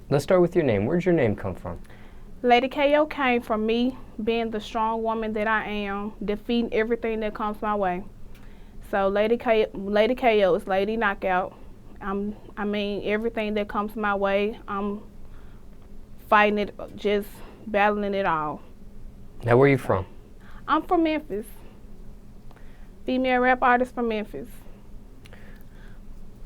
Let's start with your name. Where'd your name come from? Ladi K.O came from me being the strong woman that I am, defeating everything that comes my way. So Ladi K.O is Lady Knockout. Everything that comes my way, I'm fighting it, just battling it all. Now, where are you from? I'm from Memphis. Female rap artist from Memphis.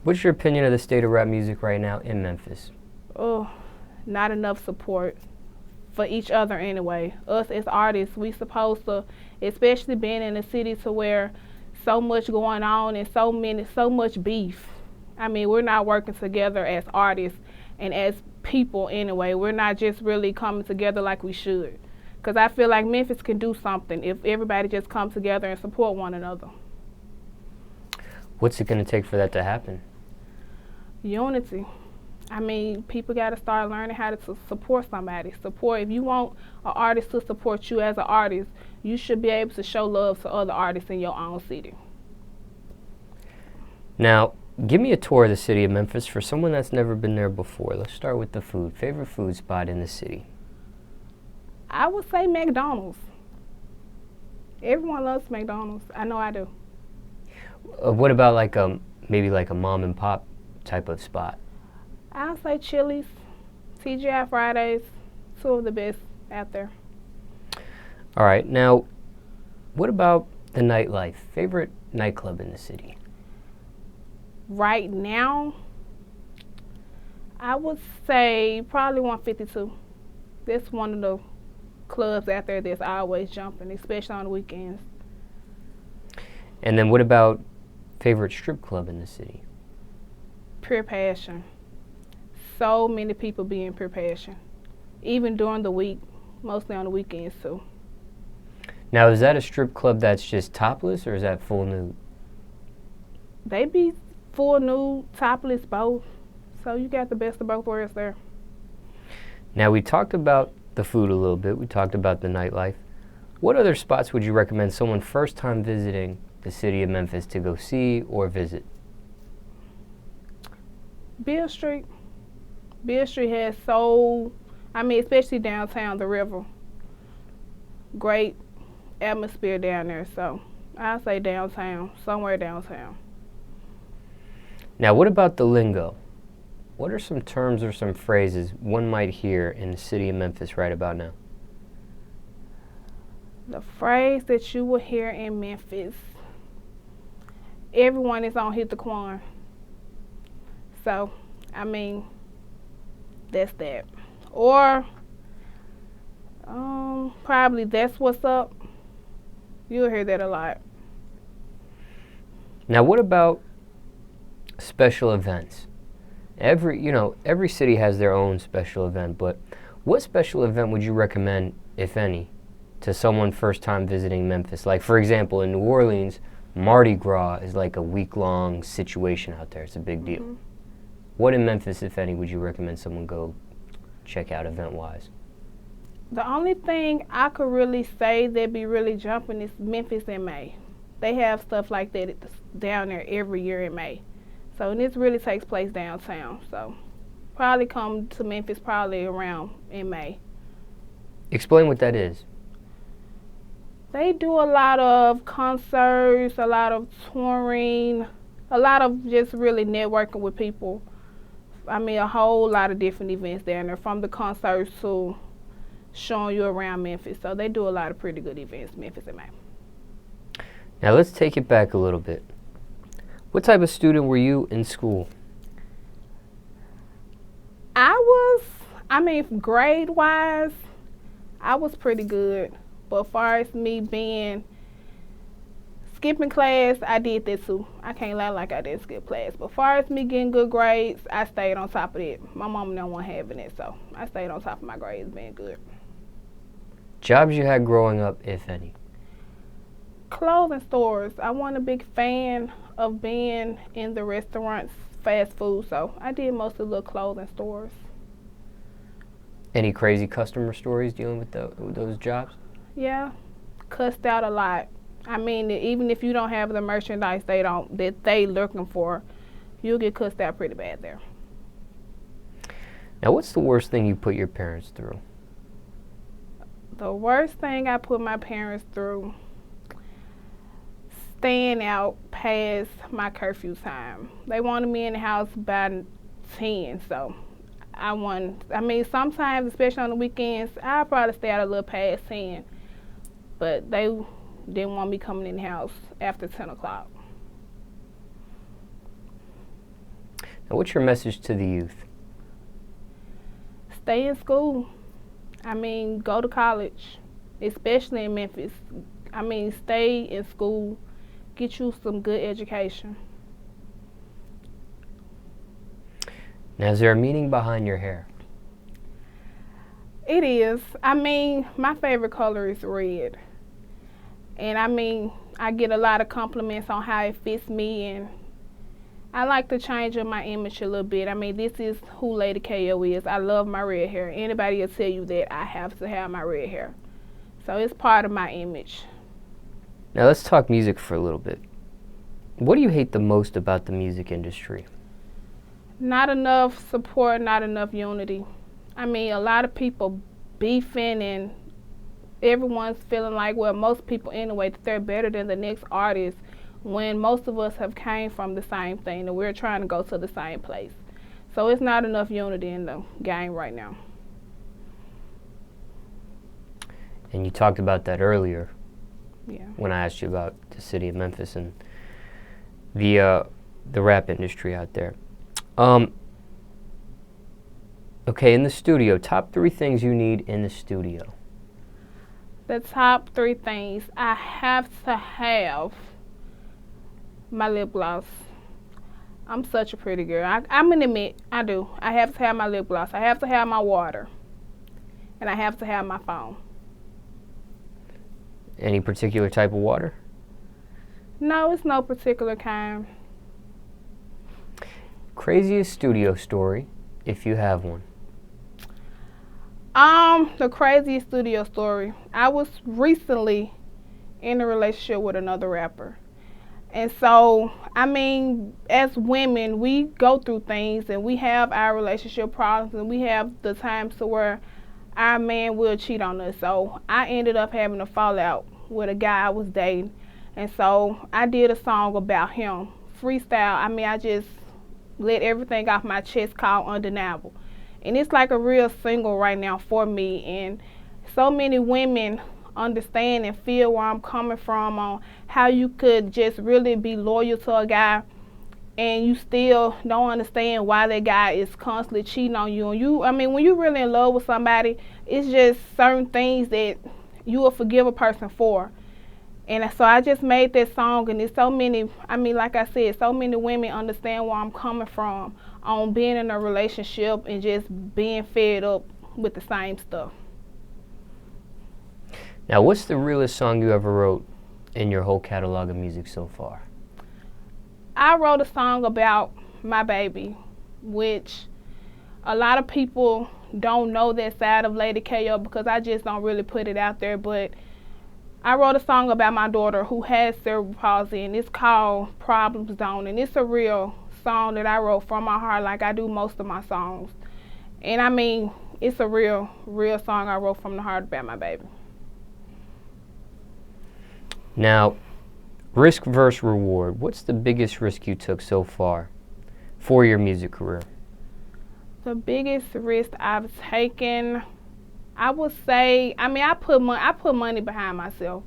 What's your opinion of the state of rap music right now in Memphis? Oh, not enough support for each other anyway. Us as artists, we supposed to, especially being in a city to where so much going on and so much beef. We're not working together as artists and as people anyway. We're not just really coming together like we should. Because I feel like Memphis can do something if everybody just comes together and support one another. What's it going to take for that to happen? Unity. People got to start learning how to support somebody. If you want an artist to support you as an artist, you should be able to show love to other artists in your own city. Now, give me a tour of the city of Memphis for someone that's never been there before. Let's start with the food. Favorite food spot in the city? I would say McDonald's. Everyone loves McDonald's. I know I do. What about maybe like a mom and pop type of spot? I'll say Chili's, TGI Fridays, two of the best out there. All right. Now, what about the nightlife? Favorite nightclub in the city? Right now, I would say probably 152. That's one of the clubs out there that's always jumping, especially on the weekends. And then what about favorite strip club in the city? Pure Passion. So many people be in Pure Passion, even during the week, mostly on the weekends too. Now, is that a strip club that's just topless, or is that full nude? They be full nude, topless, both. So you got the best of both worlds there. Now, we talked about the food a little bit. We talked about the nightlife. What other spots would you recommend someone first time visiting the city of Memphis to go see or visit? Beale Street. Beale Street has especially downtown, the river. Great atmosphere down there, so I'll say downtown, somewhere downtown. Now, what about the lingo? What are some terms or some phrases one might hear in the city of Memphis right about now? The phrase that you will hear in Memphis, everyone is on Hit the Quan. So, that's that. Or, probably That's What's Up. You'll hear that a lot. Now, what about special events? Every city has their own special event, but what special event would you recommend, if any, to someone first time visiting Memphis? Like, for example, in New Orleans, Mardi Gras is like a week-long situation out there. It's a big deal. Mm-hmm. What in Memphis, if any, would you recommend someone go check out event-wise? The only thing I could really say that be really jumping is Memphis in May. They have stuff like that down there every year in May. So this really takes place downtown. So probably come to Memphis probably around in May. Explain what that is. They do a lot of concerts, a lot of touring, a lot of just really networking with people. A whole lot of different events down there, from the concerts to showing you around Memphis. So they do a lot of pretty good events, Memphis in May. Now let's take it back a little bit. What type of student were you in school? Grade-wise, I was pretty good. But as far as me skipping class, I did that too. I can't lie like I didn't skip class. But as far as me getting good grades, I stayed on top of it. My mom didn't want having it, so I stayed on top of my grades being good. Jobs you had growing up, if any? Clothing stores. I wasn't a big fan of being in the restaurants, fast food, so I did mostly little clothing stores. Any crazy customer stories dealing with those jobs? Yeah, cussed out a lot. Even if you don't have the merchandise they looking for, you'll get cussed out pretty bad there. Now, what's the worst thing you put your parents through? The worst thing I put my parents through, staying out past my curfew time. They wanted me in the house by 10, so sometimes, especially on the weekends, I'll probably stay out a little past 10, but they didn't want me coming in the house after 10 o'clock. Now, what's your message to the youth? Stay in school. Go to college, especially in Memphis. Stay in school, get you some good education. Now, is there a meaning behind your hair? It is. My favorite color is red. And I get a lot of compliments on how it fits me, and I like to change up my image a little bit. This is who Ladi K.O is. I love my red hair. Anybody will tell you that I have to have my red hair. So it's part of my image. Now, let's talk music for a little bit. What do you hate the most about the music industry? Not enough support, not enough unity. A lot of people beefing, and everyone's feeling like, well, most people anyway, that they're better than the next artist, when most of us have came from the same thing and we're trying to go to the same place. So it's not enough unity in the game right now. And you talked about that earlier. Yeah. When I asked you about the city of Memphis and the rap industry out there. Okay, in the studio, top 3 things you need in the studio. The top 3 things, I have to have my lip gloss. I'm such a pretty girl. I'm gonna admit, I do. I have to have my lip gloss. I have to have my water. And I have to have my phone. Any particular type of water? No, it's no particular kind. Craziest studio story, if you have one. The craziest studio story. I was recently in a relationship with another rapper. And so, as women, we go through things and we have our relationship problems, and we have the times to where our man will cheat on us. So I ended up having a fallout with a guy I was dating. And so I did a song about him, freestyle. I just let everything off my chest, called Undeniable. And it's like a real single right now for me. And so many women understand and feel where I'm coming from on how you could just really be loyal to a guy and you still don't understand why that guy is constantly cheating on you. And when you're really in love with somebody, it's just certain things that you will forgive a person for. And so I just made that song, and there's so many, like I said, so many women understand where I'm coming from on being in a relationship and just being fed up with the same stuff. Now, what's the realest song you ever wrote in your whole catalog of music so far? I wrote a song about my baby, which a lot of people don't know that side of Ladi K.O because I just don't really put it out there. But I wrote a song about my daughter who has cerebral palsy, and it's called Problem Zone. And it's a real song that I wrote from my heart, like I do most of my songs. And it's a real song I wrote from the heart about my baby. Now, risk versus reward. What's the biggest risk you took so far for your music career? The biggest risk I've taken, I would say, I put money behind myself.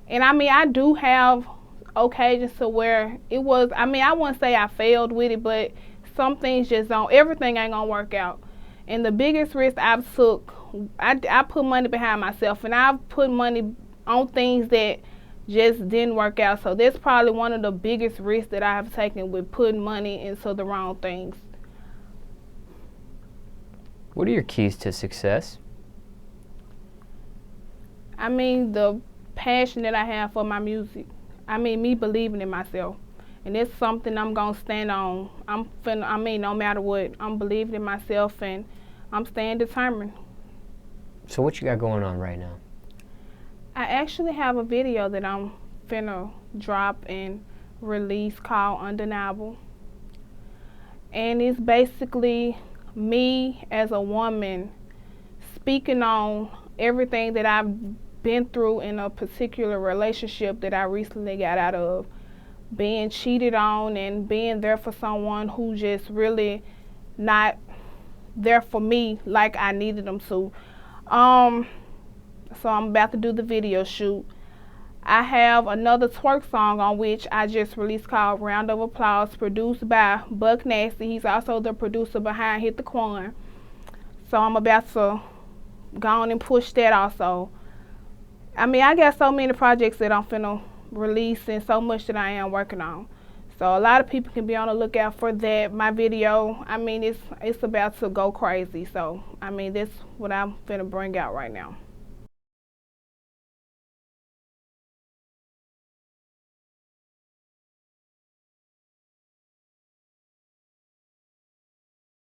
And I do have occasions to where it was, I wouldn't say I failed with it, but some things just don't, everything ain't gonna work out. And the biggest risk I've took, I put money behind myself, and I've put money on things that just didn't work out. So that's probably one of the biggest risks that I have taken, with putting money into the wrong things. What are your keys to success? The passion that I have for my music. Me believing in myself. And that's something I'm gonna stand on. No matter what, I'm believing in myself, and I'm staying determined. So what you got going on right now? I actually have a video that I'm finna drop and release called Undeniable. And it's basically me as a woman speaking on everything that I've been through in a particular relationship that I recently got out of, being cheated on and being there for someone who just really not there for me like I needed them to. So I'm about to do the video shoot. I have another twerk song on which I just released called Round of Applause, produced by Buck Nasty. He's also the producer behind Hit the Quan. So I'm about to go on and push that also. I mean, I got so many projects that I'm finna release and so much that I am working on. So a lot of people can be on the lookout for that. My video, I mean, it's about to go crazy. So, I mean, that's what I'm finna bring out right now.